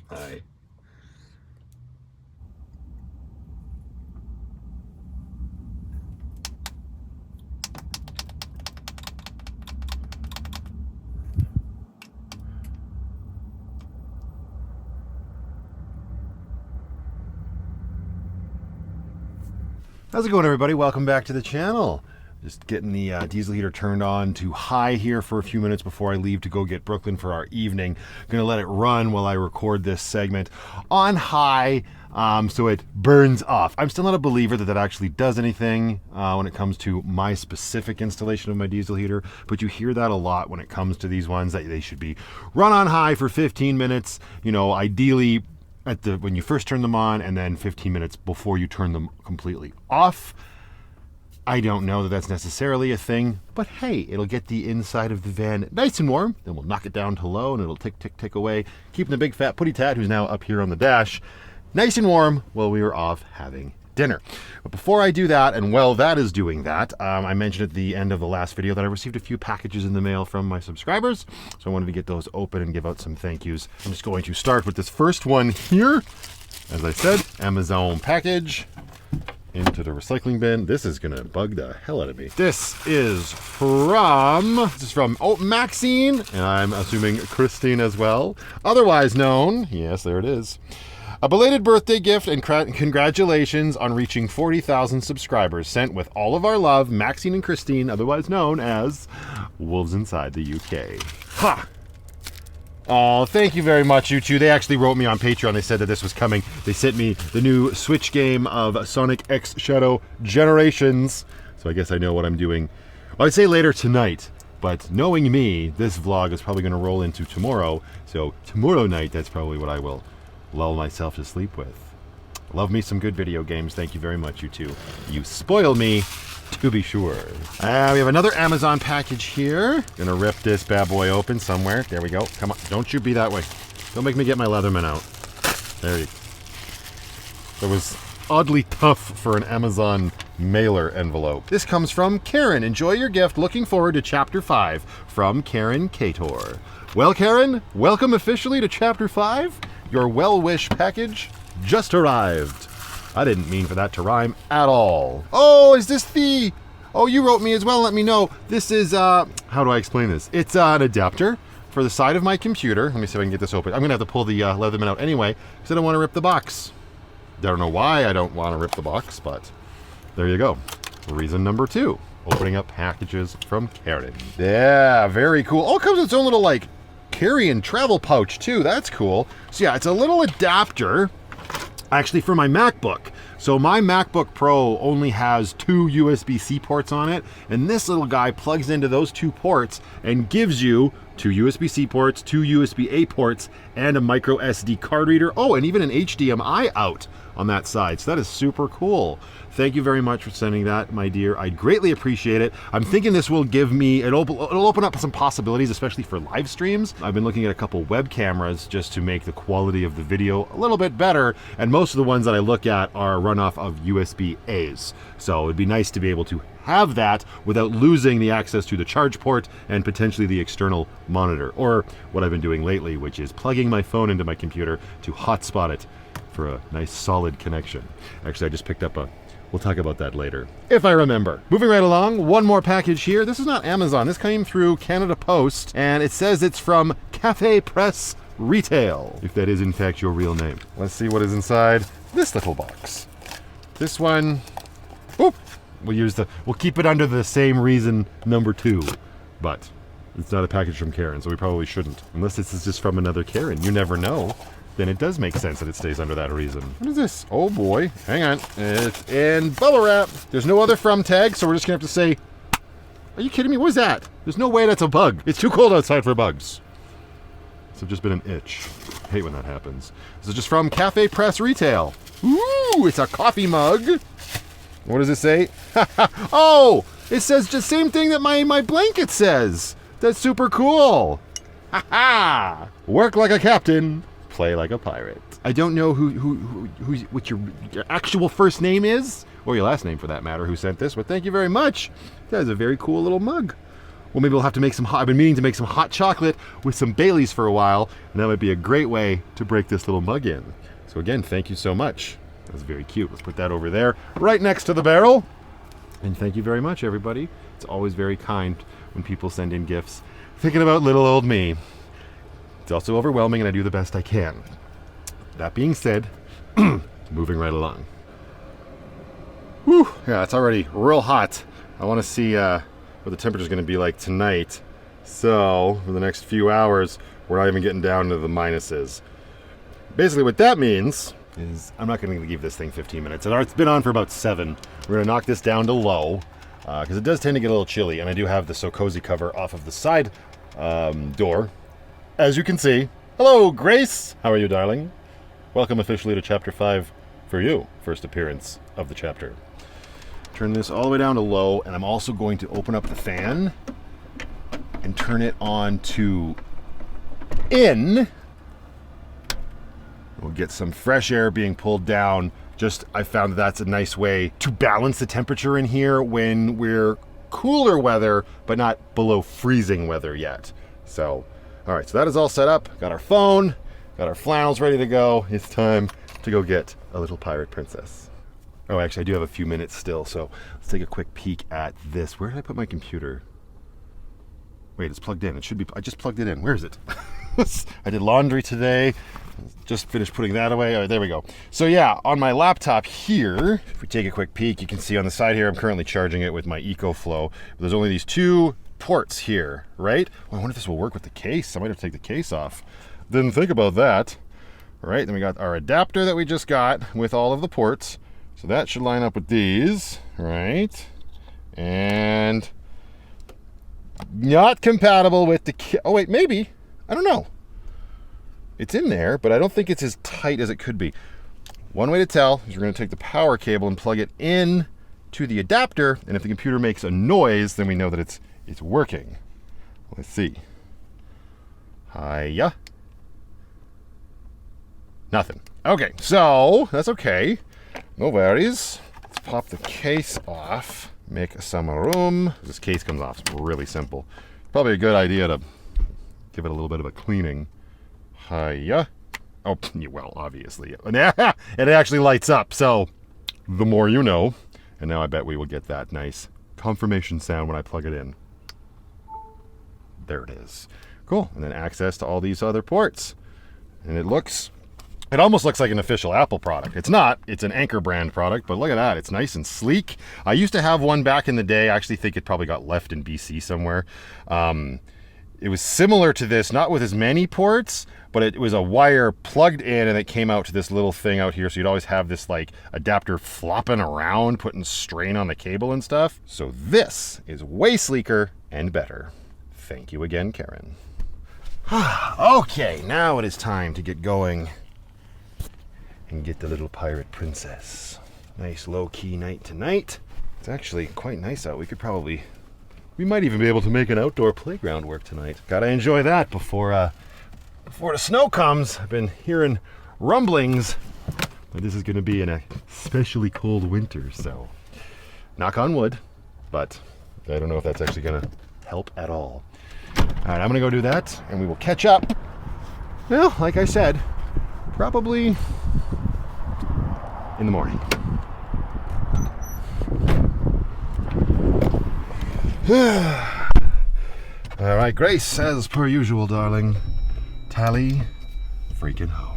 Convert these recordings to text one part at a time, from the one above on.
Hi. How's it going, everybody? Welcome back to the channel. Just getting the diesel heater turned on to high here for a few minutes before I leave to go get Brooklyn for our evening. I'm gonna let it run while I record this segment on high so it burns off. I'm still not a believer that that actually does anything when it comes to my specific installation of my diesel heater, but you hear that a lot when it comes to these ones, that they should be run on high for 15 minutes, you know, ideally when you first turn them on, and then 15 minutes before you turn them completely off. I don't know that that's necessarily a thing, but hey, it'll get the inside of the van nice and warm, then we'll knock it down to low and it'll tick, tick, tick away, keeping the big fat putty tat, who's now up here on the dash, nice and warm while we were off having dinner. But before I do that, and while that is doing that, I mentioned at the end of the last video that I received a few packages in the mail from my subscribers, so I wanted to get those open and give out some thank yous. I'm just going to start with this first one here. As I said, Amazon package into the recycling bin. This is gonna bug the hell out of me. This is from Maxine, and I'm assuming Christine as well, otherwise known, yes, there it is. A belated birthday gift and congratulations on reaching 40,000 subscribers, sent with all of our love, Maxine and Christine, otherwise known as Wolves Inside the UK. Ha! Oh, thank you very much, you two. They actually wrote me on Patreon. They said that this was coming. They sent me the new Switch game of Sonic X Shadow Generations. So I guess I know what I'm doing. Well, I'd say later tonight, but knowing me, this vlog is probably going to roll into tomorrow. So tomorrow night, that's probably what I will lull myself to sleep with. Love me some good video games. Thank you very much, you two. You spoil me, to be sure. We have another Amazon package here. Gonna rip this bad boy open somewhere. There we go. Come on, don't you be that way. Don't make me get my Leatherman out. There you go. That was oddly tough for an Amazon mailer envelope. This comes from Karen. Enjoy your gift. Looking forward to Chapter 5 from Karen Kator. Well, Karen, welcome officially to Chapter 5. Your well-wish package just arrived. I didn't mean for that to rhyme at all. Oh, is this the... Oh, you wrote me as well, let me know. This is, how do I explain this? It's an adapter for the side of my computer. Let me see if I can get this open. I'm gonna have to pull the Leatherman out anyway, because I don't want to rip the box. I don't know why I don't want to rip the box, but there you go. Reason number 2. Opening up packages from Karen. Yeah, very cool. Oh, it comes with its own little, like, carry and travel pouch too. That's cool. So yeah, it's a little adapter actually for my MacBook. So my MacBook Pro only has 2 USB-C ports on it, and this little guy plugs into those 2 ports and gives you 2 USB-C ports, 2 USB-A ports, and a micro SD card reader. Oh, and even an HDMI out on that side. So that is super cool. Thank you very much for sending that, my dear. I'd greatly appreciate it. I'm thinking this will give me, it'll open up some possibilities, especially for live streams. I've been looking at a couple web cameras just to make the quality of the video a little bit better, and most of the ones that I look at are runoff of USB-As. So it'd be nice to be able to have that without losing the access to the charge port and potentially the external monitor, or what I've been doing lately, which is plugging my phone into my computer to hotspot it for a nice solid connection. Actually, I just picked up we'll talk about that later, if I remember. Moving right along, one more package here. This is not Amazon. This came through Canada Post, and it says it's from Cafe Press Retail, if that is in fact your real name. Let's see what is inside this little box. This one, whoop, we'll keep it under the same reason number 2, but it's not a package from Karen, so we probably shouldn't. Unless this is just from another Karen. You never know. Then it does make sense that it stays under that reason. What is this? Oh boy, hang on. It's in bubble wrap. There's no other from tag, so we're just gonna have to say, are you kidding me? What is that? There's no way that's a bug. It's too cold outside for bugs. It's just been an itch. I hate when that happens. This is just from Cafe Press Retail. Ooh, it's a coffee mug. What does it say? Oh, it says the same thing that my blanket says. That's super cool. Ha ha! Work like a captain. Play like a pirate. I don't know what your actual first name is, or your last name for that matter, who sent this, but thank you very much. That is a very cool little mug. well, maybe we'll have to make some I've been meaning to make some hot chocolate with some Baileys for a while, and that might be a great way to break this little mug in. So again, thank you so much. That was very cute. Let's put that over there, right next to the barrel. And thank you very much, everybody. It's always very kind when people send in gifts thinking about little old me. It's also overwhelming, and I do the best I can. That being said, moving right along. Whew, yeah, it's already real hot. I want to see what the temperature's going to be like tonight. So, for the next few hours, we're not even getting down to the minuses. Basically, what that means is I'm not going to give this thing 15 minutes. It's been on for about 7. We're going to knock this down to low, because it does tend to get a little chilly, and I do have the So Cozy cover off of the side door. As you can see. Hello, Grace! How are you, darling? Welcome officially to Chapter 5 for you. First appearance of the chapter. Turn this all the way down to low, and I'm also going to open up the fan and turn it on to in. We'll get some fresh air being pulled down. I found that's a nice way to balance the temperature in here when we're cooler weather, but not below freezing weather yet. So, all right, so that is all set up. Got our phone, got our flannels ready to go. It's time to go get a little pirate princess. Oh, actually, I do have a few minutes still, so let's take a quick peek at this. Where did I put my computer? Wait, it's plugged in. It should be. I just plugged it in. Where is it? I did laundry today. Just finished putting that away. All right, there we go. So yeah, on my laptop here, if we take a quick peek, you can see on the side here, I'm currently charging it with my EcoFlow. There's only these 2 ports here, right? Well, I wonder if this will work with the case. I might have to take the case off. Didn't think about that. All right, then we got our adapter that we just got with all of the ports. So that should line up with these, right? And not compatible with the... Oh, wait, maybe. I don't know. It's in there, but I don't think it's as tight as it could be. One way to tell is we're going to take the power cable and plug it in to the adapter, and if the computer makes a noise, then we know that it's working. Let's see. Hiya. Nothing. Okay, so that's okay. No worries. Let's pop the case off. Make some room. This case comes off. It's really simple. Probably a good idea to give it a little bit of a cleaning. Hiya. Oh, well, obviously. It actually lights up, so the more you know. And now I bet we will get that nice confirmation sound when I plug it in. There it is. Cool. And then access to all these other ports. And it almost looks like an official Apple product. It's not. It's an Anchor brand product, but look at that. It's nice and sleek. I used to have one back in the day. I actually think it probably got left in BC somewhere. It was similar to this, not with as many ports, but it was a wire plugged in and it came out to this little thing out here. So you'd always have this like adapter flopping around, putting strain on the cable and stuff. So this is way sleeker and better. Thank you again, Karen. Okay, now it is time to get going and get the little pirate princess. Nice low-key night tonight. It's actually quite nice out. We might even be able to make an outdoor playground work tonight. Gotta enjoy that before the snow comes. I've been hearing rumblings that this is gonna be an especially cold winter, so knock on wood, but I don't know if that's actually gonna help at all. All right, I'm gonna go do that and we will catch up. Well, like I said, probably in the morning. All right, Grace, as per usual, darling. Tally freaking ho.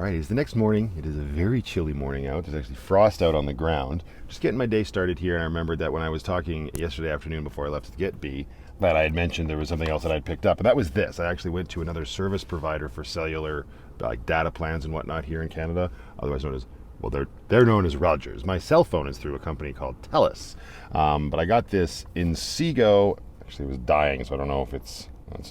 right, it's the next morning. It is a very chilly morning out. There's actually frost out on the ground. Just getting my day started here, and I remembered that when I was talking yesterday afternoon before I left to get B, that I had mentioned there was something else that I'd picked up, and that was this. I actually went to another service provider for cellular like data plans and whatnot here in Canada, otherwise known as, well, they're known as Rogers. My cell phone is through a company called TELUS, but I got this Inseego. Actually, it was dying, so I don't know if it's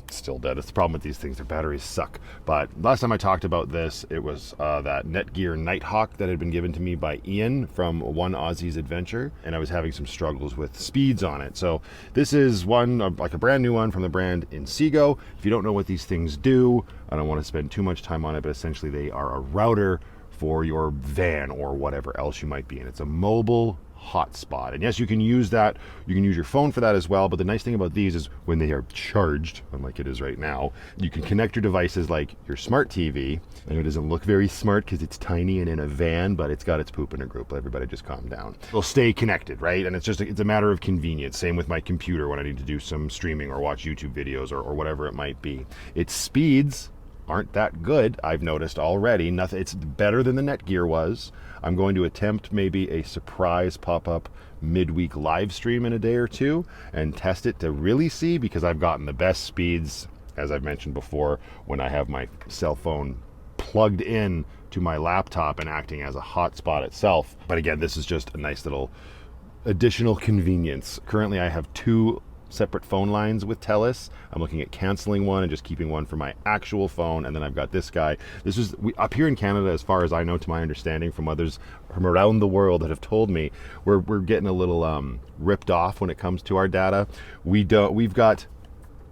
still dead. That's the problem with these things. Their batteries suck. But last time I talked about this, it was that Netgear Nighthawk that had been given to me by Ian from One Aussie's Adventure, and I was having some struggles with speeds on it. So this is one, like a brand new one from the brand Inseego. If you don't know what these things do, I don't want to spend too much time on it, but essentially they are a router for your van or whatever else you might be in. It's a mobile hotspot, and yes, you can use that. You can use your phone for that as well, but the nice thing about these is when they are charged, unlike it is right now, you can connect your devices like your smart TV. I know it doesn't look very smart because it's tiny and in a van, but it's got its poop in a group. Everybody just calm down. It'll stay connected, right? And it's a matter of convenience. Same with my computer when I need to do some streaming or watch YouTube videos or whatever it might be. Its speeds aren't that good, I've noticed already. Nothing. It's better than the Netgear was. I'm going to attempt maybe a surprise pop-up midweek live stream in a day or two and test it to really see, because I've gotten the best speeds, as I've mentioned before, when I have my cell phone plugged in to my laptop and acting as a hotspot itself. But again, this is just a nice little additional convenience. Currently, I have 2 separate phone lines with TELUS. I'm looking at canceling one and just keeping one for my actual phone, and then I've got this guy. This is up here in Canada, as far as I know, to my understanding from others from around the world that have told me, we're getting a little ripped off when it comes to our data. We've got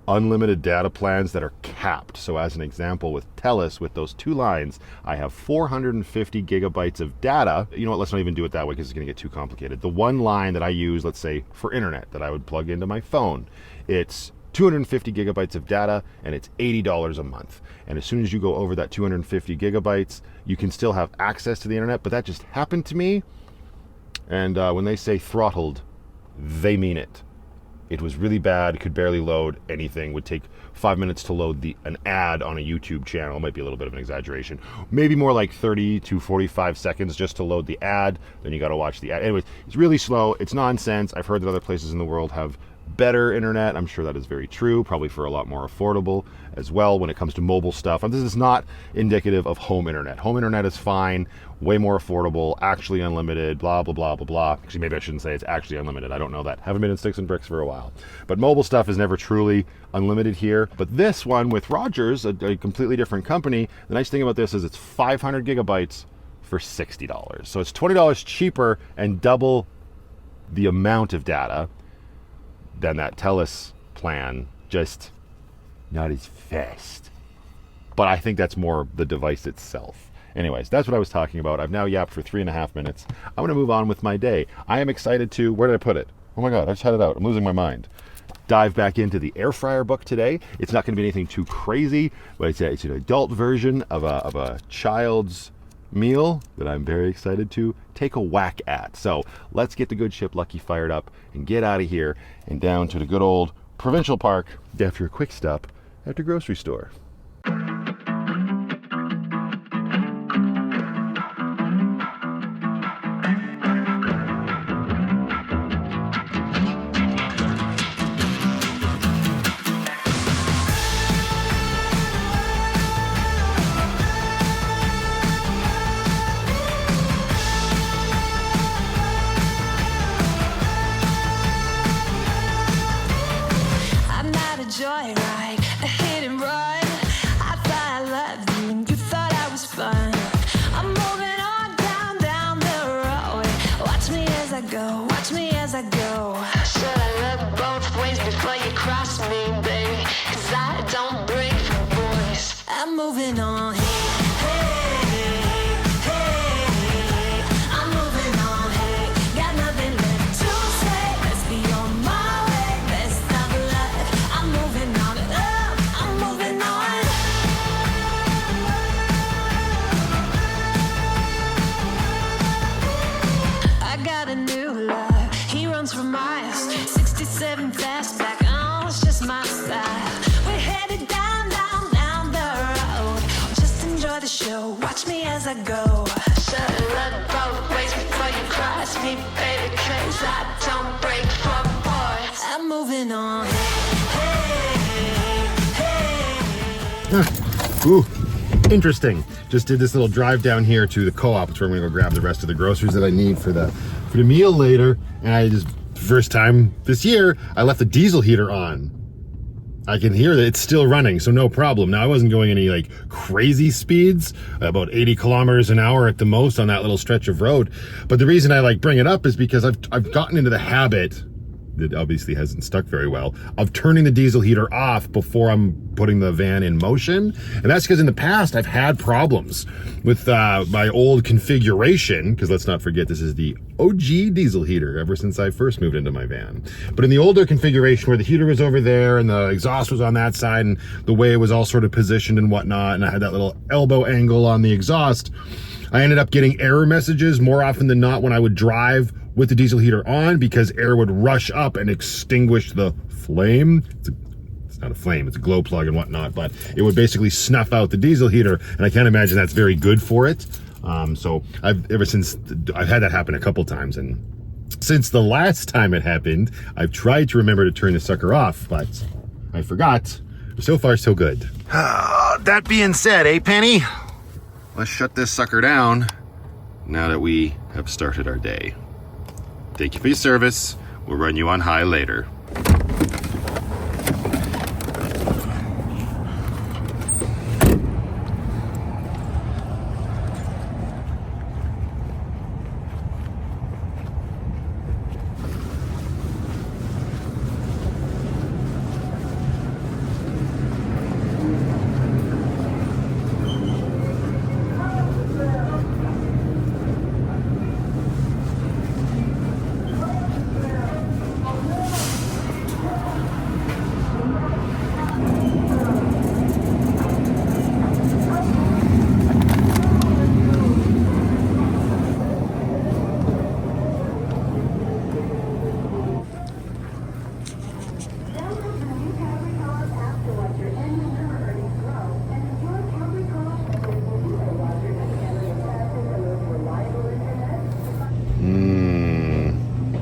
unlimited data plans that are capped. So as an example, with TELUS, with those 2 lines, I have 450 gigabytes of data. You know what, let's not even do it that way because it's going to get too complicated. The one line that I use, let's say for internet, that I would plug into my phone, it's 250 gigabytes of data, and it's $80 a month. And as soon as you go over that 250 gigabytes, you can still have access to the internet, but that just happened to me. And when they say throttled, they mean it. It was really bad, could barely load anything, would take 5 minutes to load an ad on a YouTube channel. It might be a little bit of an exaggeration. Maybe more like 30 to 45 seconds just to load the ad, then you gotta watch the ad. Anyways, it's really slow, it's nonsense. I've heard that other places in the world have better internet. I'm sure that is very true, probably for a lot more affordable as well when it comes to mobile stuff. And this is not indicative of home internet. Home internet is fine, way more affordable, actually unlimited, blah, blah, blah, blah, blah. Actually, maybe I shouldn't say it's actually unlimited. I don't know that. Haven't been in Sticks and Bricks for a while. But mobile stuff is never truly unlimited here. But this one with Rogers, a completely different company, the nice thing about this is it's 500 gigabytes for $60. So it's $20 cheaper and double the amount of data than that TELUS plan, just not as fast. But I think that's more the device itself. Anyways, that's what I was talking about. I've now yapped for 3.5 minutes. I'm gonna move on with my day. I am excited to, where did I put it? Oh my God, I just had it out. I'm losing my mind. Dive back into the air fryer book today. It's not gonna be anything too crazy, but it's an adult version of a child's meal that I'm very excited to take a whack at. So let's get the good ship Lucky fired up and get out of here and down to the good old provincial park after a quick stop at the grocery store. Joyride, a hit and run. I thought I loved you and you thought I was fun. I'm moving on down the road. Watch me as I go, watch me as I go. Should I look both ways before you cross me, baby? 'Cause I don't break for boys. I'm moving on. For miles, 67 fastback, oh, it's just my style. We're headed down the road, just show. Watch me as I go. Should've looked both ways before you cross me, baby, 'cause I don't break for boys. I'm moving on. Ooh, interesting. Just did this little drive down here to the co-op. It's where I'm gonna go grab the rest of the groceries that I need for the meal later. And I just, first time this year, I left the diesel heater on. I can hear that it's still running, so no problem. Now, I wasn't going any like crazy speeds, about 80 kilometers an hour at the most on that little stretch of road. But the reason I like bring it up is because I've gotten into the habit, that obviously hasn't stuck very well, of turning the diesel heater off before I'm putting the van in motion. And that's because in the past I've had problems with my old configuration, because let's not forget this is the OG diesel heater ever since I first moved into my van. But in the older configuration where the heater was over there and the exhaust was on that side and the way it was all sort of positioned and whatnot, and I had that little elbow angle on the exhaust, I ended up getting error messages more often than not when I would drive with the diesel heater on, because air would rush up and extinguish the flame. It's not a flame, it's a glow plug and whatnot, but it would basically snuff out the diesel heater, and I can't imagine that's very good for it. So I've had that happen a couple times, and since the last time it happened, I've tried to remember to turn the sucker off, but I forgot. So far, so good. That being said, Penny? Let's shut this sucker down now that we have started our day. Thank you for your service. We'll run you on high later.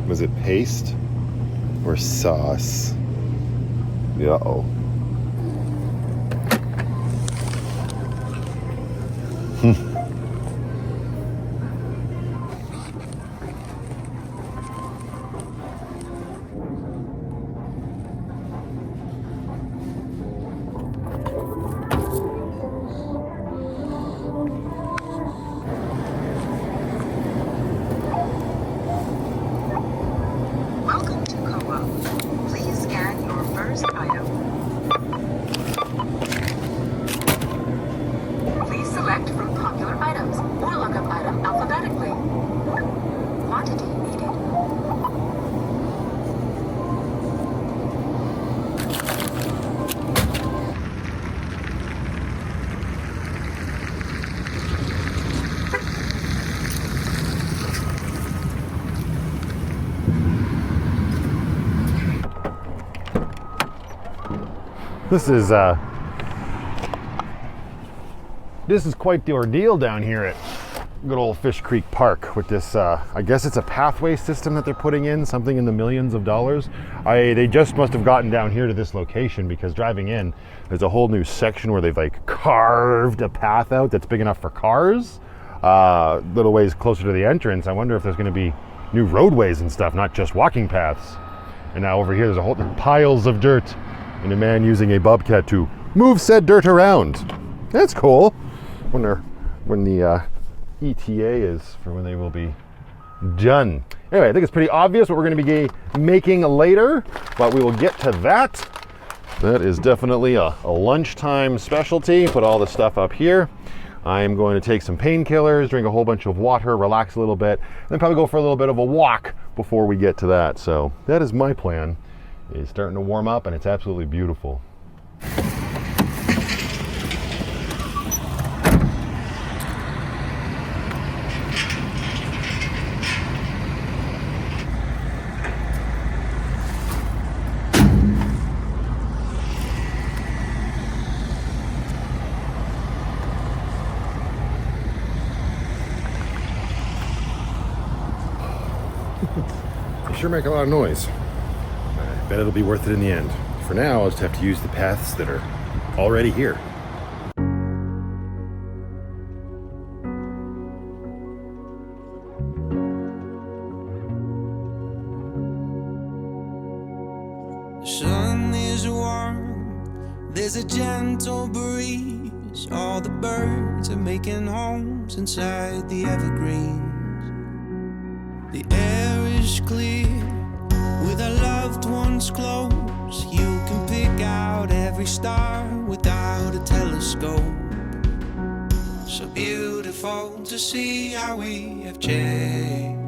Was it paste or sauce? Uh-oh. This is quite the ordeal down here at good old Fish Creek Park with this, I guess it's a pathway system that they're putting in, something in the millions of dollars. They just must have gotten down here to this location, because driving in, there's a whole new section where they've like carved a path out that's big enough for cars, little ways closer to the entrance. I wonder if there's gonna be new roadways and stuff, not just walking paths. And now over here, there's a whole piles of dirt and a man using a bobcat to move said dirt around. That's cool. Wonder when the ETA is for when they will be done. Anyway, I think it's pretty obvious what we're going to be making later, but we will get to that. That is definitely a lunchtime specialty. Put all the stuff up here. I am going to take some painkillers, drink a whole bunch of water, relax a little bit, and then probably go for a little bit of a walk before we get to that. So that is my plan. It's starting to warm up and it's absolutely beautiful. sure make a lot of noise. I bet it'll be worth it in the end. For now, I'll just have to use the paths that are already here. The sun is warm, there's a gentle breeze. All the birds are making homes inside the evergreens. The air is clear, with our loved ones close. You can pick out every star without a telescope. So beautiful to see how we have changed.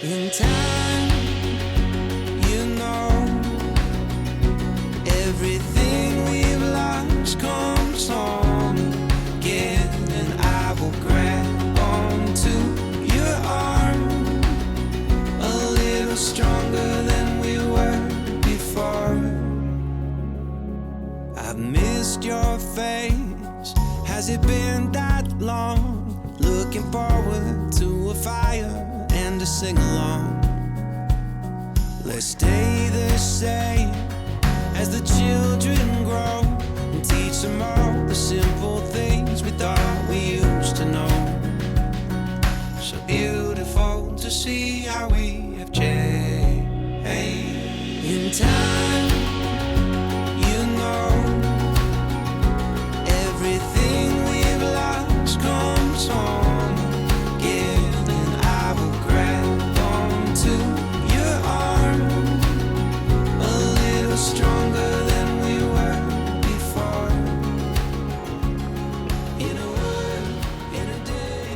In time, you know, everything we've lost comes on again, and I will grab onto your arm a little stronger than we were before. I've missed your face, has it been that long? Looking forward to a fire and a sing-along. Let's stay the same as the children grow, and teach them all the simple things we thought we used to know. So beautiful to see how we have changed. In time, you know, everything we've lost comes on again, and I will grab onto your arm a little stronger than we were before. In a word, in a day.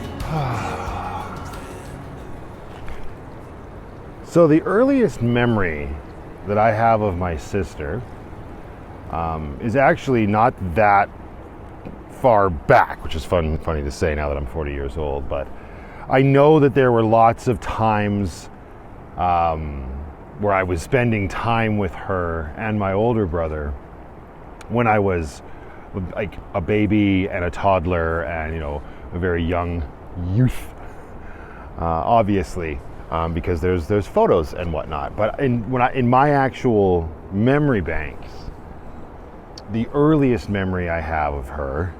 So the earliest memory that I have of my sister is actually not that far back, which is funny to say now that I'm 40 years old, but I know that there were lots of times where I was spending time with her and my older brother when I was like a baby and a toddler and, you know, a very young youth, obviously, because there's photos and whatnot. But in my actual memory banks, the earliest memory I have of her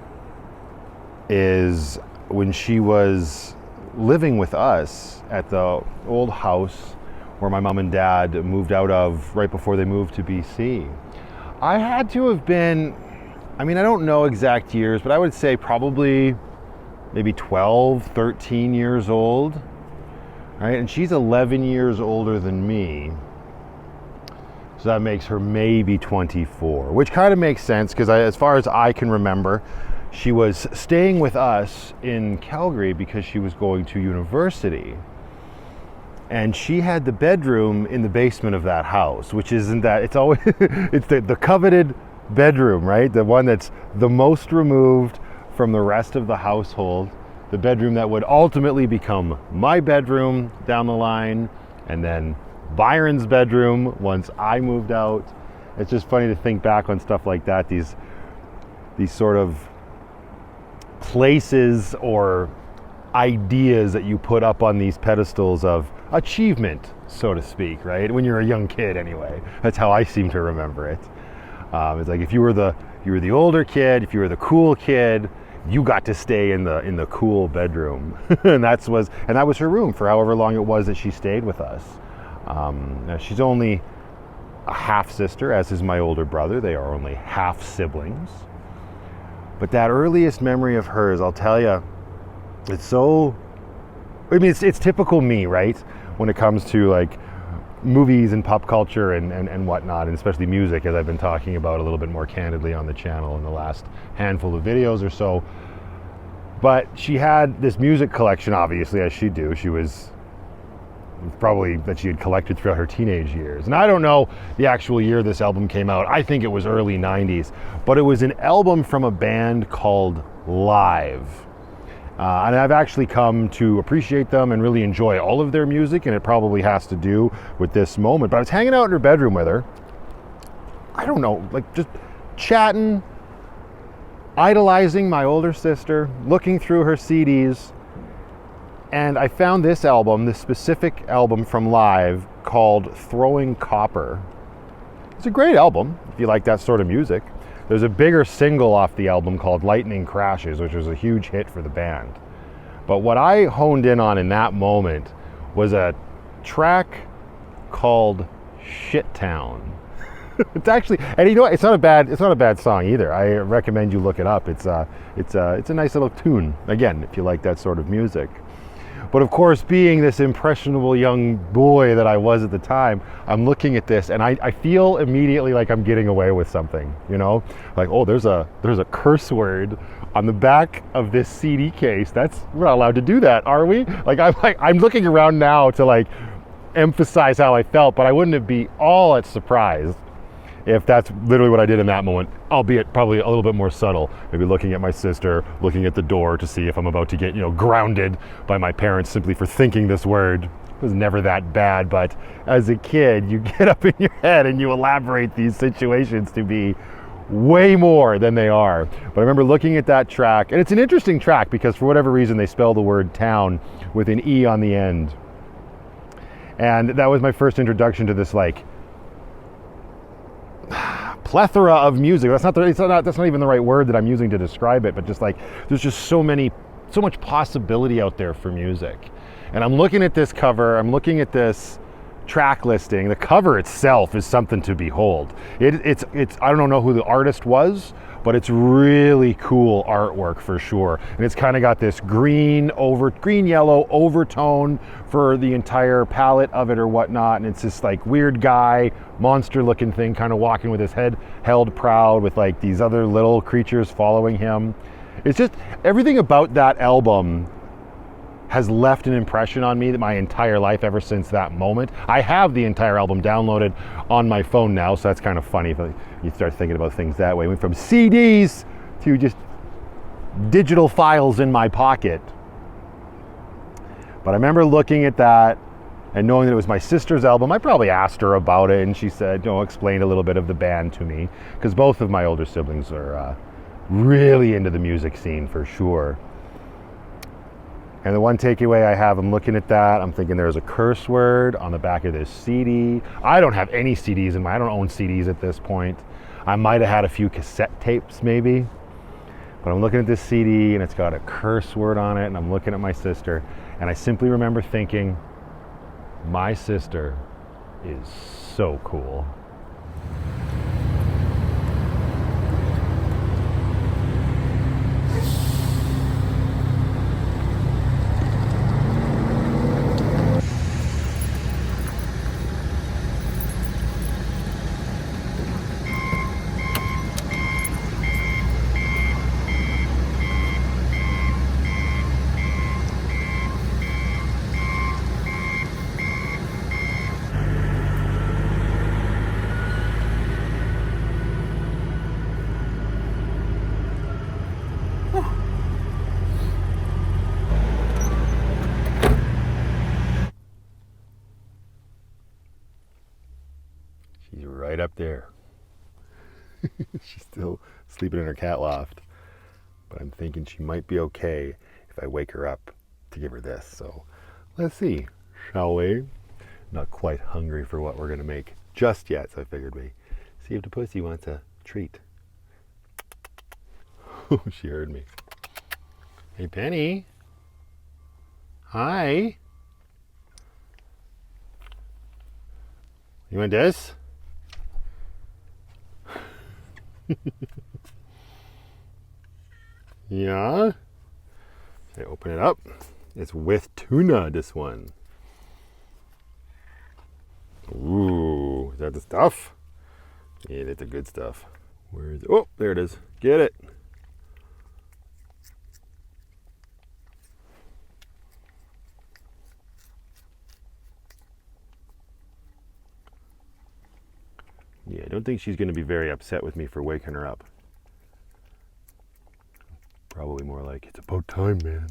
is when she was living with us at the old house where my mom and dad moved out of right before they moved to BC. I had to have been, I mean, I don't know exact years, but I would say probably maybe 12, 13 years old, right? And she's 11 years older than me. So that makes her maybe 24, which kind of makes sense because as far as I can remember, she was staying with us in Calgary because she was going to university. And she had the bedroom in the basement of that house, which isn't that, it's always, it's the coveted bedroom, right? The one that's the most removed from the rest of the household. The bedroom that would ultimately become my bedroom down the line, and then Byron's bedroom once I moved out. It's just funny to think back on stuff like that, these sort of places or ideas that you put up on these pedestals of achievement, so to speak, right? When you're a young kid anyway. That's how I seem to remember it. It's like if you were the older kid, if you were the cool kid, you got to stay in the cool bedroom. and that was her room for however long it was that she stayed with us. Now she's only a half sister, as is my older brother. They are only half siblings. But that earliest memory of hers, I'll tell you, it's so, I mean, it's typical me, right? When it comes to like movies and pop culture and whatnot, and especially music, as I've been talking about a little bit more candidly on the channel in the last handful of videos or so. But she had this music collection, obviously, as she do. She was probably that she had collected throughout her teenage years. And I don't know the actual year this album came out. I think it was early 90s. But it was an album from a band called Live. And I've actually come to appreciate them and really enjoy all of their music, and it probably has to do with this moment. But I was hanging out in her bedroom with her. I don't know, like just chatting, idolizing my older sister, looking through her CDs, And I found this album, this specific album from Live called Throwing Copper. It's a great album if you like that sort of music. There's a bigger single off the album called Lightning Crashes, which was a huge hit for the band. But what I honed in on in that moment was a track called Shit Town. It's actually, and you know what? It's not a bad song either. I recommend you look it up. It's a nice little tune. Again, if you like that sort of music. But of course, being this impressionable young boy that I was at the time, I'm looking at this and I feel immediately like I'm getting away with something, you know? Like, oh, there's a curse word on the back of this CD case. We're not allowed to do that, are we? I'm looking around now to like emphasize how I felt, but I wouldn't be all at surprised if that's literally what I did in that moment, albeit probably a little bit more subtle. Maybe looking at my sister, looking at the door to see if I'm about to get, grounded by my parents simply for thinking this word. It was never that bad, but as a kid, you get up in your head and you elaborate these situations to be way more than they are. But I remember looking at that track, and it's an interesting track because for whatever reason, they spell the word town with an E on the end. And that was my first introduction to this plethora of music. That's not even the right word that I'm using to describe it, but just there's just so much possibility out there for music. And I'm looking at this cover, I'm looking at this track listing. The cover itself is something to behold. It's I don't know who the artist was, but it's really cool artwork for sure. And it's kind of got this green yellow overtone for the entire palette of it or whatnot. And it's this weird guy, monster looking thing, kind of walking with his head held proud with these other little creatures following him. It's just everything about that album has left an impression on me that my entire life ever since that moment. I have the entire album downloaded on my phone now, so that's kind of funny if you start thinking about things that way. We went from CDs to just digital files in my pocket. But I remember looking at that and knowing that it was my sister's album. I probably asked her about it, and she said, explained a little bit of the band to me, because both of my older siblings are really into the music scene for sure. And the one takeaway I have, I'm looking at that, I'm thinking there's a curse word on the back of this CD. I don't have any CDs I don't own CDs at this point. I might have had a few cassette tapes maybe. But I'm looking at this CD and it's got a curse word on it, and I'm looking at my sister, and I simply remember thinking, my sister is so cool. She's right up there. She's still sleeping in her cat loft. But I'm thinking she might be okay if I wake her up to give her this. So let's see, shall we? Not quite hungry for what we're going to make just yet, so I figured we see if the pussy wants a treat. She heard me. Hey, Penny. Hi. You want this? Yeah. I open it up. It's with tuna, this one. Ooh, is that the stuff? Yeah, that's the good stuff. Where is it? Oh, there it is. Get it. Yeah, I don't think she's going to be very upset with me for waking her up. Probably more like, it's about time, man.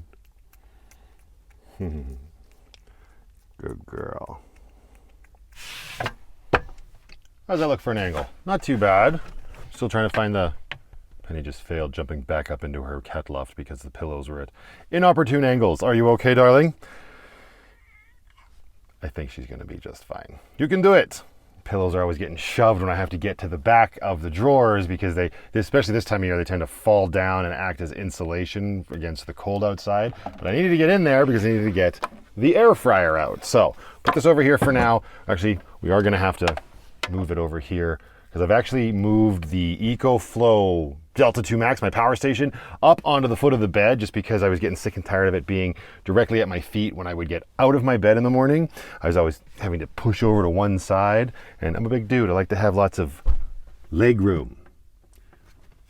Good girl. How's that look for an angle? Not too bad. Still trying to find the Penny just failed jumping back up into her cat loft because the pillows were at inopportune angles. Are you okay, darling? I think she's going to be just fine. You can do it. Pillows are always getting shoved when I have to get to the back of the drawers because they, especially this time of year, they tend to fall down and act as insulation against the cold outside. But I needed to get in there because I needed to get the air fryer out. So put this over here for now. Actually, we are going to have to move it over here because I've actually moved the EcoFlow Delta 2 Max, my power station, up onto the foot of the bed just because I was getting sick and tired of it being directly at my feet when I would get out of my bed in the morning. I was always having to push over to one side, and I'm a big dude. I like to have lots of leg room.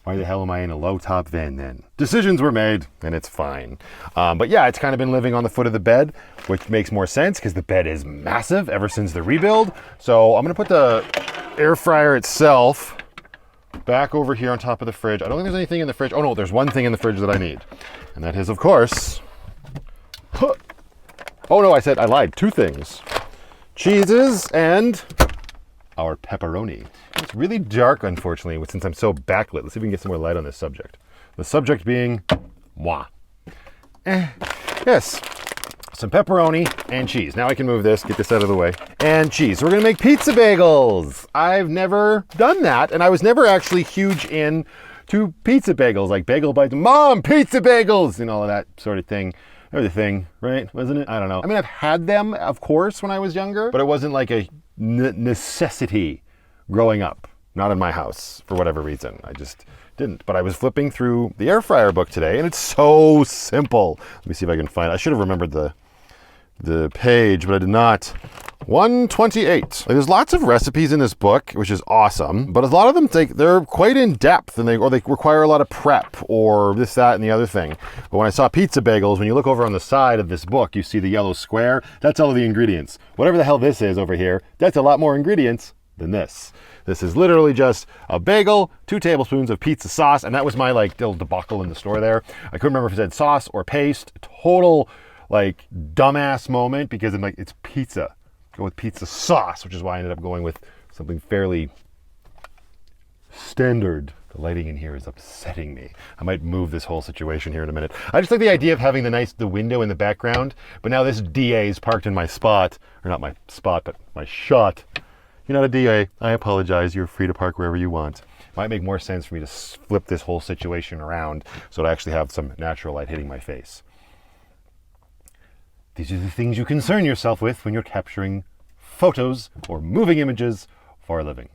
Why the hell am I in a low top van then? Decisions were made, and it's fine. But yeah, it's kind of been living on the foot of the bed, which makes more sense because the bed is massive ever since the rebuild. So I'm gonna put the air fryer itself back over here on top of the fridge. I don't think there's anything in the fridge. Oh no, there's one thing in the fridge that I need. And that is, of course, oh no, I lied. 2 things. Cheeses and our pepperoni. It's really dark, unfortunately, since I'm so backlit. Let's see if we can get some more light on this subject. The subject being moi. Yes. Some pepperoni and cheese. Now I can move this, get this out of the way. And cheese. We're gonna make pizza bagels. I've never done that, and I was never actually huge into pizza bagels, like bagel bites. Mom, pizza bagels, and all of that sort of thing. Everything, right? Wasn't it? I don't know. I mean, I've had them, of course, when I was younger, but it wasn't like a necessity growing up. Not in my house, for whatever reason. I just didn't. But I was flipping through the air fryer book today, and it's so simple. Let me see if I can find it. I should have remembered the page, but I did not. 128. There's lots of recipes in this book, which is awesome, but a lot of them they're quite in depth, and they require a lot of prep or this, that, and the other thing. But when I saw pizza bagels, when you look over on the side of this book, you see the yellow square. That's all of the ingredients. Whatever the hell this is over here, that's a lot more ingredients than this. This is literally just a bagel, 2 tablespoons of pizza sauce, and that was my little debacle in the store there. I couldn't remember if it said sauce or paste. Total dumbass moment because I'm like, it's pizza. Go with pizza sauce, which is why I ended up going with something fairly standard. The lighting in here is upsetting me. I might move this whole situation here in a minute. I just like the idea of having the window in the background, but now this DA is parked in my spot, or not my spot, but my shot. You're not a DA. I apologize. You're free to park wherever you want. Might make more sense for me to flip this whole situation around so I actually have some natural light hitting my face. These are the things you concern yourself with when you're capturing photos or moving images for a living.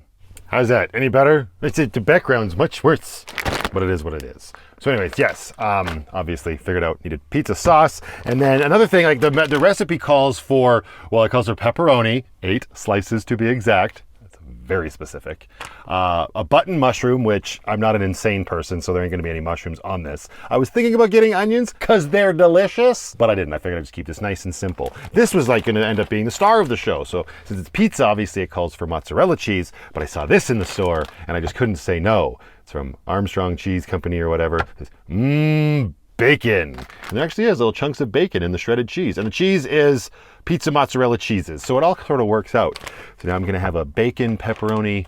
How's that? Any better? The background's much worse, but it is what it is. So anyways, yes, obviously figured out needed pizza sauce. And then another thing, the recipe calls for, it calls for pepperoni, 8 slices to be exact. Very specific. A button mushroom, which I'm not an insane person, so there ain't gonna be any mushrooms on this. I was thinking about getting onions because they're delicious, but I didn't. I figured I'd just keep this nice and simple. This was gonna end up being the star of the show. So since it's pizza, obviously it calls for mozzarella cheese, but I saw this in the store and I just couldn't say no. It's from Armstrong Cheese Company or whatever. Bacon. And there actually is little chunks of bacon in the shredded cheese. And the cheese is pizza mozzarella cheeses. So it all sort of works out. So now I'm gonna have a bacon pepperoni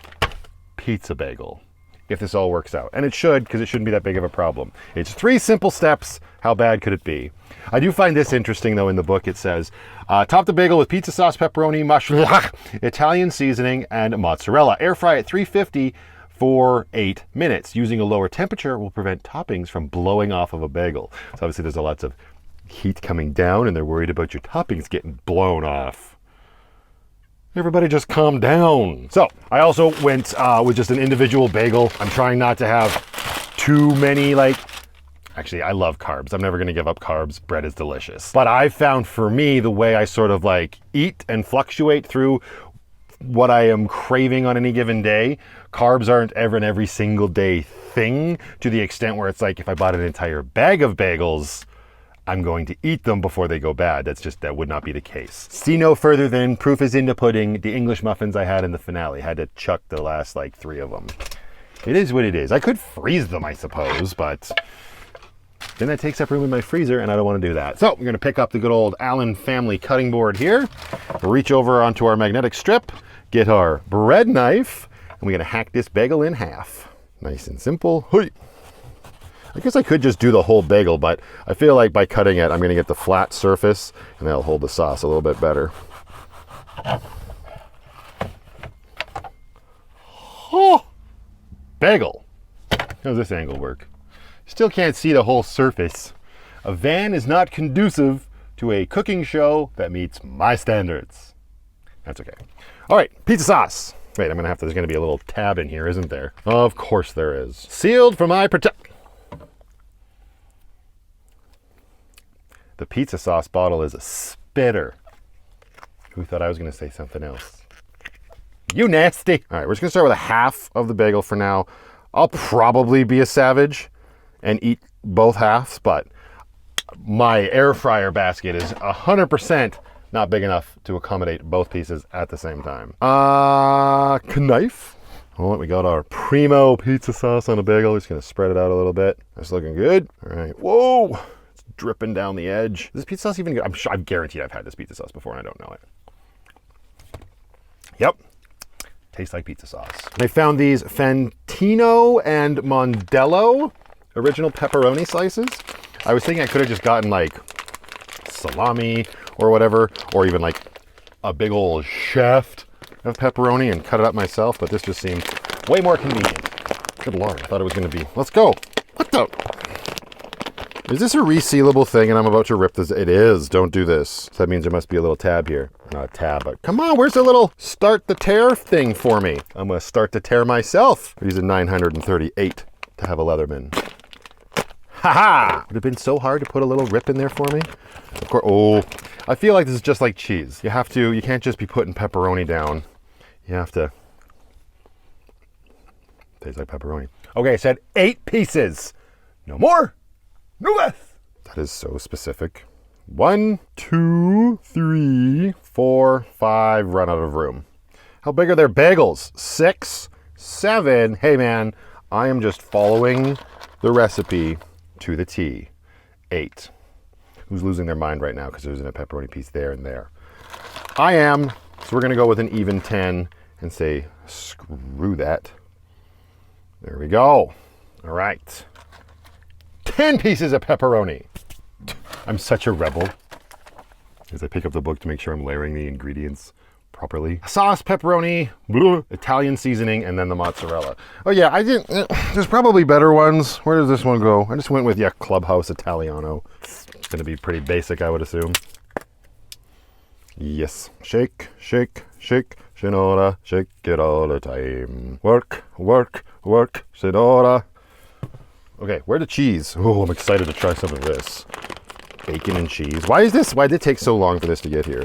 pizza bagel, if this all works out. And it should, because it shouldn't be that big of a problem. It's 3 simple steps. How bad could it be? I do find this interesting though. In the book it says, top the bagel with pizza sauce, pepperoni, mushroom, Italian seasoning, and mozzarella. Air fry at 350 for 8 minutes. Using a lower temperature will prevent toppings from blowing off of a bagel. So obviously there's lots of heat coming down and they're worried about your toppings getting blown off. Everybody just calm down. So I also went with just an individual bagel. I'm trying not to have too many actually I love carbs. I'm never gonna give up carbs. Bread is delicious. But I found for me the way I sort of eat and fluctuate through what I am craving on any given day, carbs aren't ever an every single day thing to the extent where it's if I bought an entire bag of bagels, I'm going to eat them before they go bad. That would not be the case. See no further than proof is in the pudding. The English muffins I had in the finale, had to chuck the last 3 of them. It is what it is. I could freeze them, I suppose, but then that takes up room in my freezer and I don't want to do that. So we're going to pick up the good old Allen family cutting board here, reach over onto our magnetic strip, get our bread knife, and we're going to hack this bagel in half. Nice and simple. Hoi. I guess I could just do the whole bagel, but I feel like by cutting it, I'm going to get the flat surface, and that'll hold the sauce a little bit better. Oh, bagel. How does this angle work? Still can't see the whole surface. A van is not conducive to a cooking show that meets my standards. That's okay. All right, pizza sauce. Wait, there's gonna be a little tab in here, isn't there? Of course there is. Sealed for my The pizza sauce bottle is a spitter. Who thought I was gonna say something else? You nasty. All right, we're just gonna start with a half of the bagel for now. I'll probably be a savage and eat both halves, but my air fryer basket is 100% not big enough to accommodate both pieces at the same time. Knife. All right, we got our primo pizza sauce on a bagel. Just gonna spread it out a little bit. That's looking good. All right, whoa, it's dripping down the edge. Is this pizza sauce even good? I'm guaranteed I've had this pizza sauce before and I don't know it. Yep. Tastes like pizza sauce. I found these Fantino and Mondello original pepperoni slices. I was thinking I could have just gotten like salami or whatever, or even like a big old shaft of pepperoni and cut it up myself, but this just seemed way more convenient. Good Lord, I thought it was going to be, let's go. What the? Is this a resealable thing and I'm about to rip this? It is. Don't do this. So that means there must be a little tab here. Not a tab, but come on, where's the little start the tear thing for me? I'm going to start the tear myself. We're using 938 to have a Leatherman. Ha-ha! Would it have been so hard to put a little rip in there for me? Of course. Oh, I feel like this is just like cheese. You can't just be putting pepperoni down. You have to. Tastes like pepperoni. Okay, I said 8 pieces. No more. No less. That is so specific. 1, 2, 3, 4, 5. Run out of room. How big are their bagels? 6, 7. Hey man, I am just following the recipe to the T. 8. Who's losing their mind right now because there's a pepperoni piece there and there? I am. So we're going to go with an even 10 and say, screw that. There we go. All right. 10 pieces of pepperoni. I'm such a rebel. As I pick up the book to make sure I'm layering the ingredients properly. Sauce, pepperoni, Italian seasoning, and then the mozzarella. Oh yeah, I didn't. There's probably better ones. Where does this one go? I just went with, yeah, Clubhouse Italiano. It's gonna be pretty basic, I would assume. Yes. Shake, shake, shake, Sinora, shake it all the time. Work, work, work, Sinora. Okay, where the cheese? Oh, I'm excited to try some of this. Bacon and cheese. Why did it take so long for this to get here?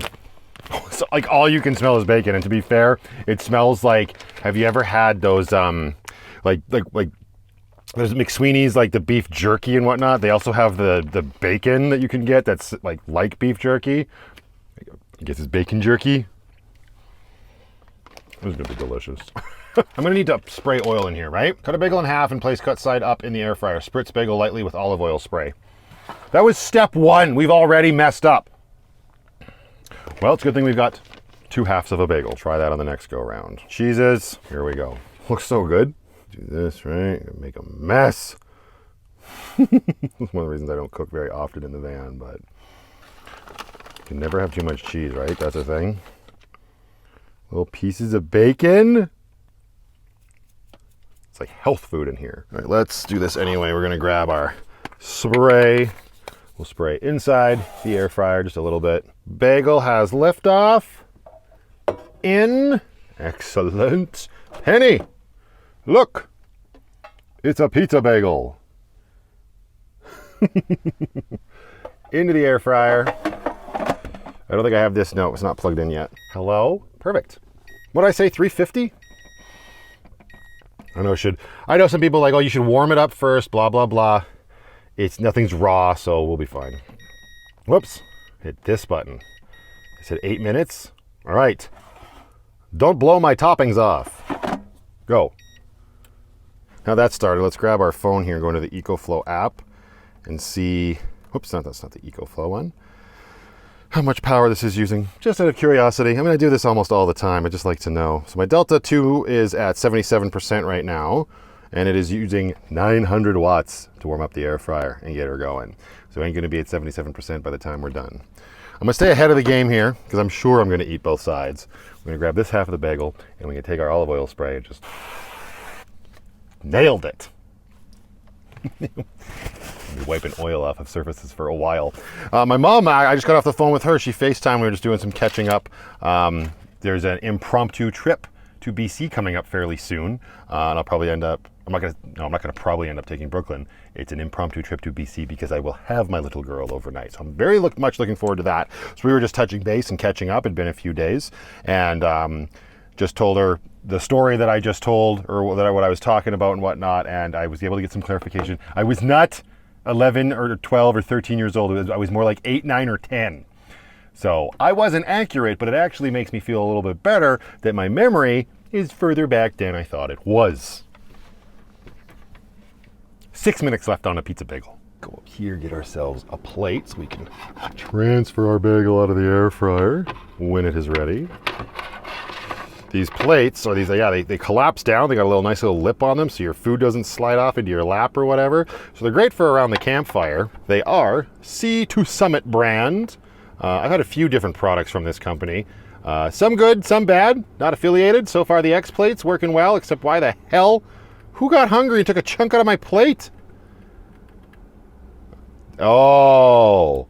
So, like, all you can smell is bacon, and to be fair, it smells like, have you ever had those, like there's McSweeney's, like the beef jerky and whatnot. They also have the bacon that you can get that's like beef jerky. I guess it's bacon jerky. This is gonna be delicious. I'm gonna need to spray oil in here, right? Cut a bagel in half and place cut side up in the air fryer. Spritz bagel lightly with olive oil spray. That was step 1. We've already messed up. Well, it's a good thing we've got 2 halves of a bagel. Try that on the next go round. Cheeses, here we go. Looks so good. Do this, right? Make a mess. That's one of the reasons I don't cook very often in the van, but you can never have too much cheese, right? That's a thing. Little pieces of bacon. It's like health food in here. All right, let's do this anyway. We're gonna grab our spray. We'll spray inside the air fryer just a little bit. Bagel has liftoff. In. Excellent. Penny, look. It's a pizza bagel. Into the air fryer. I don't think I have this. No, it's not plugged in yet. Hello? Perfect. What did I say, 350? I know some people like, oh, you should warm it up first, blah, blah, blah. Nothing's raw, so we'll be fine. Whoops, hit this button. I said 8 minutes. All right. Don't blow my toppings off. Go. Now that's started, let's grab our phone here and go into the EcoFlow app and see, whoops, that's not the EcoFlow one. How much power this is using, just out of curiosity. I mean, I do this almost all the time. I just like to know. So my Delta 2 is at 77% right now. and it is using 900 watts to warm up the air fryer and get her going. So it ain't gonna be at 77% by the time we're done. I'm gonna stay ahead of the game here because I'm sure I'm gonna eat both sides. We're gonna grab this half of the bagel and we're gonna take our olive oil spray and just nailed it. Be wiping oil off of surfaces for a while. My mom, I just got off the phone with her. She FaceTimed. We were just doing some catching up. There's an impromptu trip to BC coming up fairly soon, and I'll probably end up. I'm not gonna probably end up taking Brooklyn. It's an impromptu trip to BC because I will have my little girl overnight. So I'm very much looking forward to that. So we were just touching base and catching up. It'd been a few days, and just told her the story that I just told, or what I was talking about and whatnot, and I was able to get some clarification. I was not 11 or 12 or 13 years old. I was more like 8, 9, or 10. So I wasn't accurate, but it actually makes me feel a little bit better that my memory is further back than I thought it was. 6 minutes left on a pizza bagel. Go up here, get ourselves a plate so we can transfer our bagel out of the air fryer when it is ready. These plates, or these, they collapse down. They got a nice little lip on them so your food doesn't slide off into your lap or whatever. So they're great for around the campfire. They are Sea to Summit brand. I've had a few different products from this company. Some good, some bad, not affiliated. So far the X plate's working well, except why the hell? Who got hungry and took a chunk out of my plate? Oh,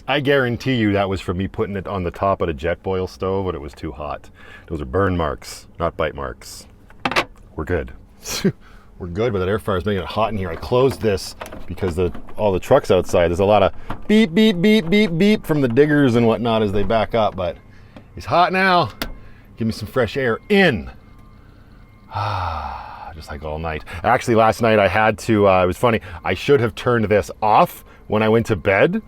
I guarantee you that was from me putting it on the top of the jet boil stove when it was too hot. Those are burn marks, not bite marks. We're good. We're good, but that air fryer's making it hot in here. I closed this because all the trucks outside, there's a lot of beep, beep, beep, beep, beep from the diggers and whatnot as they back up, but it's hot now. Give me some fresh air in. Just like all night. Actually, last night I had to, it was funny, I should have turned this off when I went to bed.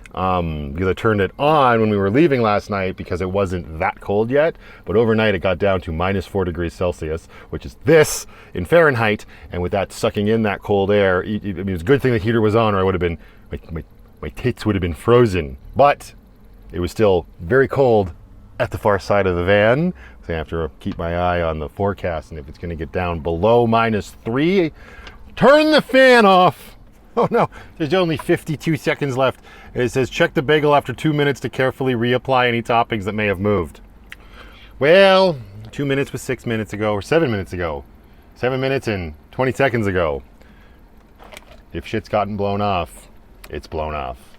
Because I turned it on when we were leaving last night because it wasn't that cold yet, but overnight it got down to -4 degrees Celsius, which is this in Fahrenheit, and with that sucking in that cold air, I mean, it was a good thing the heater was on, or I would have been, my tits would have been frozen, but it was still very cold at the far side of the van, so I have to keep my eye on the forecast, and if it's going to get down below -3, turn the fan off. Oh no, there's only 52 seconds left. It says check the bagel after 2 minutes to carefully reapply any toppings that may have moved. Well, 2 minutes was 6 minutes ago, or 7 minutes ago. 7 minutes and 20 seconds ago. If shit's gotten blown off, it's blown off.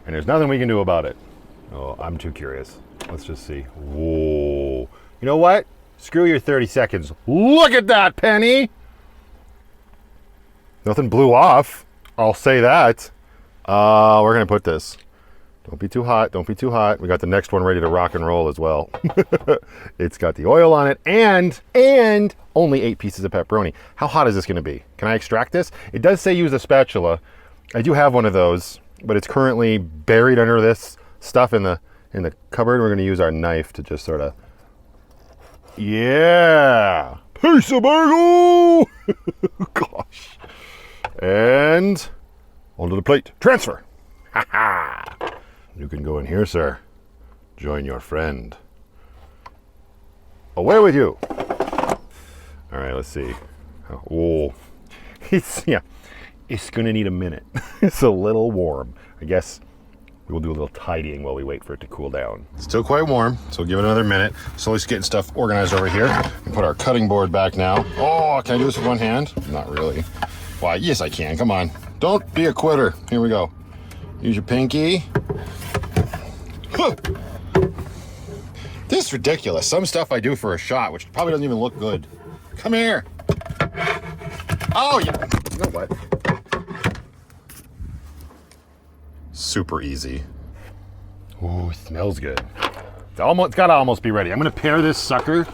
And there's nothing we can do about it. Oh, I'm too curious. Let's just see. Whoa. You know what? Screw your 30 seconds. Look at that, Penny! Nothing blew off. I'll say that. We're gonna put this. Don't be too hot, don't be too hot. We got the next one ready to rock and roll as well. It's got the oil on it and only 8 pieces of pepperoni. How hot is this gonna be? Can I extract this? It does say use a spatula. I do have one of those, but it's currently buried under this stuff in the cupboard. We're gonna use our knife to just sort of, yeah, piece of bagel! Gosh. And onto the plate. Transfer. Ha ha. You can go in here, sir. Join your friend. Away with you. All right, let's see. Oh, it's gonna need a minute. It's a little warm. I guess we'll do a little tidying while we wait for it to cool down. It's still quite warm, so we'll give it another minute. Slowly getting stuff organized over here. And put our cutting board back now. Oh, can I do this with one hand? Not really. Why, yes I can, come on. Don't be a quitter. Here we go. Use your pinky. Huh. This is ridiculous. Some stuff I do for a shot, which probably doesn't even look good. Come here. Oh yeah, you know what? Super easy. Ooh, it smells good. It's gotta almost be ready. I'm gonna pair this sucker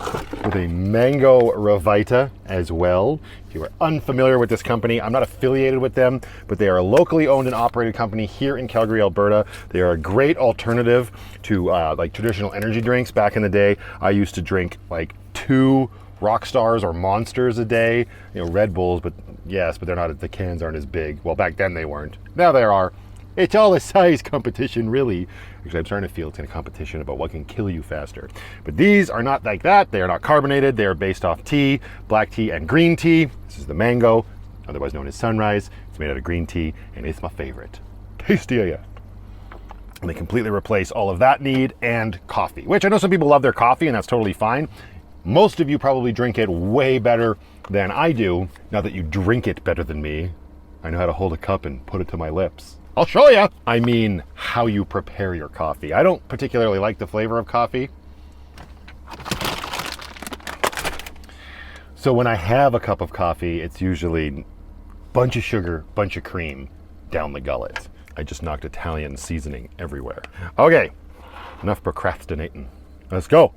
with a mango Revita as well. If you are unfamiliar with this company, I'm not affiliated with them, but they are a locally owned and operated company here in Calgary, Alberta. They are a great alternative to like traditional energy drinks. Back in the day, I used to drink like 2 Rockstars or Monsters a day. You know, Red Bulls, but yes, but they're not. The cans aren't as big. Well, back then they weren't. Now they are. It's all a size competition, really. Actually, I'm starting to feel it's in a competition about what can kill you faster. But these are not like that. They are not carbonated. They are based off tea, black tea, and green tea. This is the mango, otherwise known as sunrise. It's made out of green tea, and it's my favorite. Tasty AF. And they completely replace all of that need and coffee, which I know some people love their coffee, and that's totally fine. Most of you probably drink it way better than I do. Not that you drink it better than me. I know how to hold a cup and put it to my lips. I'll show you. I mean, how you prepare your coffee. I don't particularly like the flavor of coffee. So when I have a cup of coffee, it's usually bunch of sugar, bunch of cream down the gullet. I just knocked Italian seasoning everywhere. Okay, enough procrastinating. Let's go.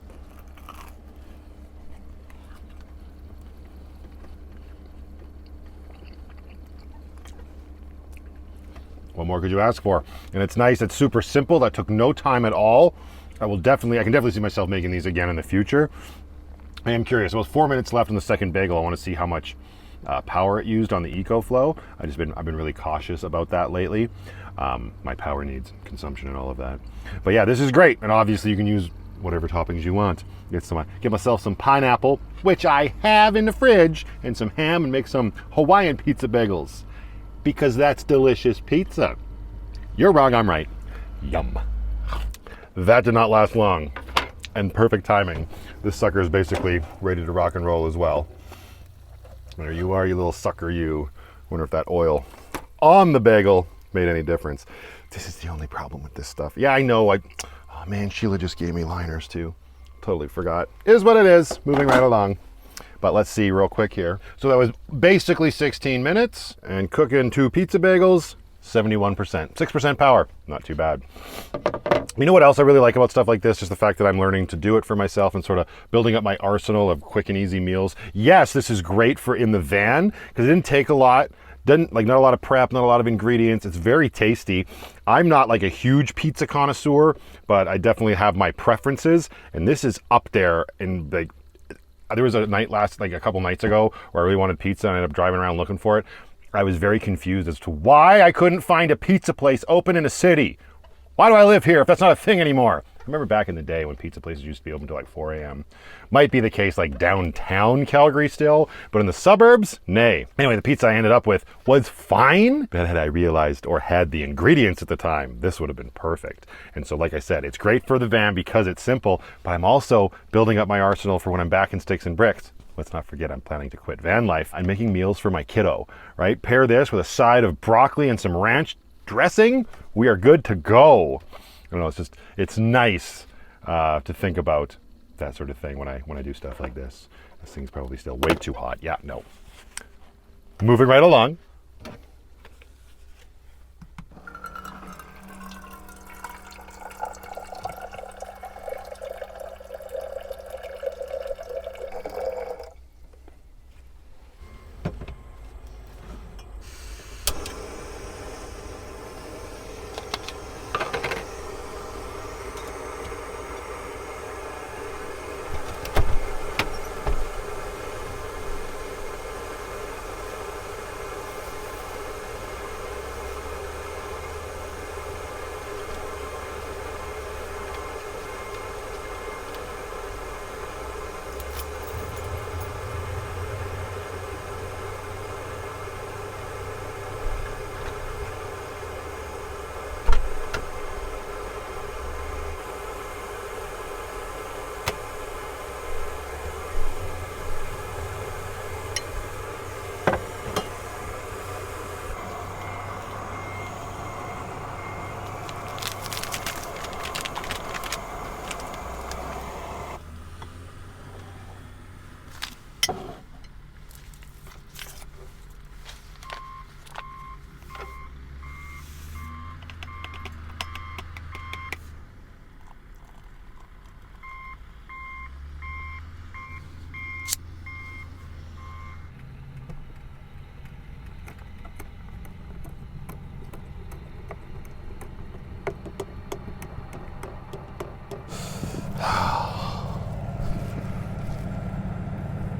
What more could you ask for? And it's nice, it's super simple. That took no time at all. I can definitely see myself making these again in the future. I am curious, about 4 minutes left on the second bagel. I want to see how much power it used on the EcoFlow. I've been really cautious about that lately. My power needs, consumption, and all of that. But yeah, this is great. And obviously you can use whatever toppings you want. Get myself some pineapple, which I have in the fridge, and some ham, and make some Hawaiian pizza bagels. Because that's delicious pizza. You're wrong, I'm right. Yum. That did not last long. And perfect timing. This sucker is basically ready to rock and roll as well. There you are, you little sucker, you. Wonder if that oil on the bagel made any difference. This is the only problem with this stuff. Yeah, I know. Oh man, Sheila just gave me liners too. Totally forgot. It is what it is. Moving right along. But let's see real quick here. So that was basically 16 minutes, and cooking 2 pizza bagels, 71%. 6% power, not too bad. You know what else I really like about stuff like this? Just the fact that I'm learning to do it for myself and sort of building up my arsenal of quick and easy meals. Yes, this is great for in the van, because it didn't take a lot. Not a lot of prep, not a lot of ingredients. It's very tasty. I'm not like a huge pizza connoisseur, but I definitely have my preferences, and this is up there in like, there was a couple nights ago where I really wanted pizza and I ended up driving around looking for it. I was very confused as to why I couldn't find a pizza place open in a city. Why do I live here if that's not a thing anymore? I remember back in the day when pizza places used to be open till like 4 a.m. Might be the case like downtown Calgary still, but in the suburbs, nay. Anyway, the pizza I ended up with was fine, but had I realized or had the ingredients at the time, this would have been perfect. And so like I said, it's great for the van because it's simple, but I'm also building up my arsenal for when I'm back in sticks and bricks. Let's not forget I'm planning to quit van life. I'm making meals for my kiddo, right? Pair this with a side of broccoli and some ranch dressing. We are good to go. I don't know, it's nice to think about that sort of thing when I do stuff like this. This thing's probably still way too hot. Yeah, no. Moving right along.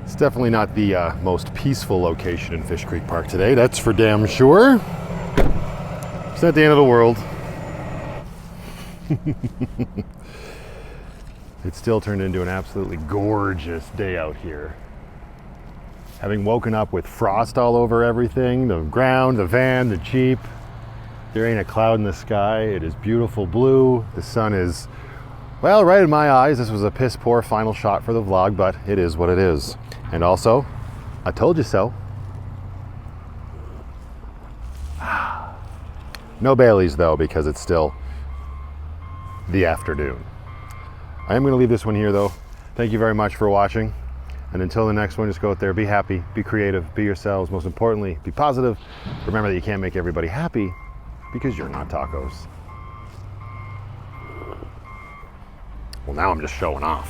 It's definitely not the most peaceful location in Fish Creek Park today, that's for damn sure. not the end of the world. It still turned into an absolutely gorgeous day out here. Having woken up with frost all over everything, the ground, the van, the Jeep, there ain't a cloud in the sky. It is beautiful blue. The sun is, well, right in my eyes. This was a piss poor final shot for the vlog, but it is what it is. And also, I told you so. No Baileys though, because it's still the afternoon. I am going to leave this one here though. Thank you very much for watching. And until the next one, just go out there, be happy, be creative, be yourselves. Most importantly, be positive. Remember that you can't make everybody happy because you're not tacos. Well, now I'm just showing off.